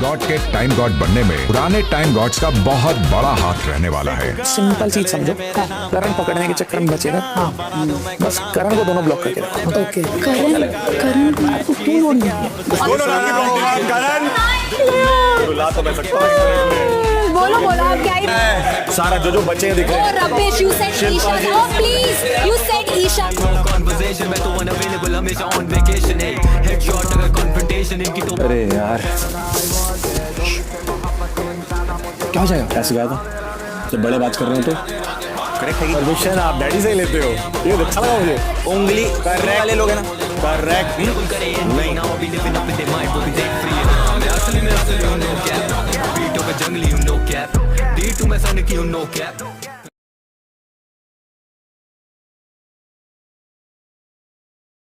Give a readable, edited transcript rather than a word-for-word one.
God के time God बनने में पुराने टाइम गॉड्स का बहुत बड़ा हाथ रहने वाला है। सिंपल चीज समझो, करण पकड़ने के चक्कर में बचेगा। बस करण को दोनों ब्लॉक करके रखो। ओके करण करण को तू नोट बोलो बोलो आप क्या ही सारा जो बच्चे दिख रहे हैं। Rubbish you said Isha no please you said Isha conversation में तो अनअवेलेबल हमेशा ऑन वेकेशन है हेडशॉट अगर कन्फ्रंटेशन इनकी तो अरे यार क्या हो जाएगा? कैसे गया था जब बड़े बात कर रहे हो तो करेक्ट है। परमिशन आप डैडी से ही लेते हो, ये अच्छा लगा मुझे। उंगली करेक्ट वाले लोग हैं ना, करेक्ट नहीं now we living up in their mind वो भी देख free है मैं असली में नो कैप बीटों पे जंगली हूँ नो कैप D2 में सनिक हूँ नो कैप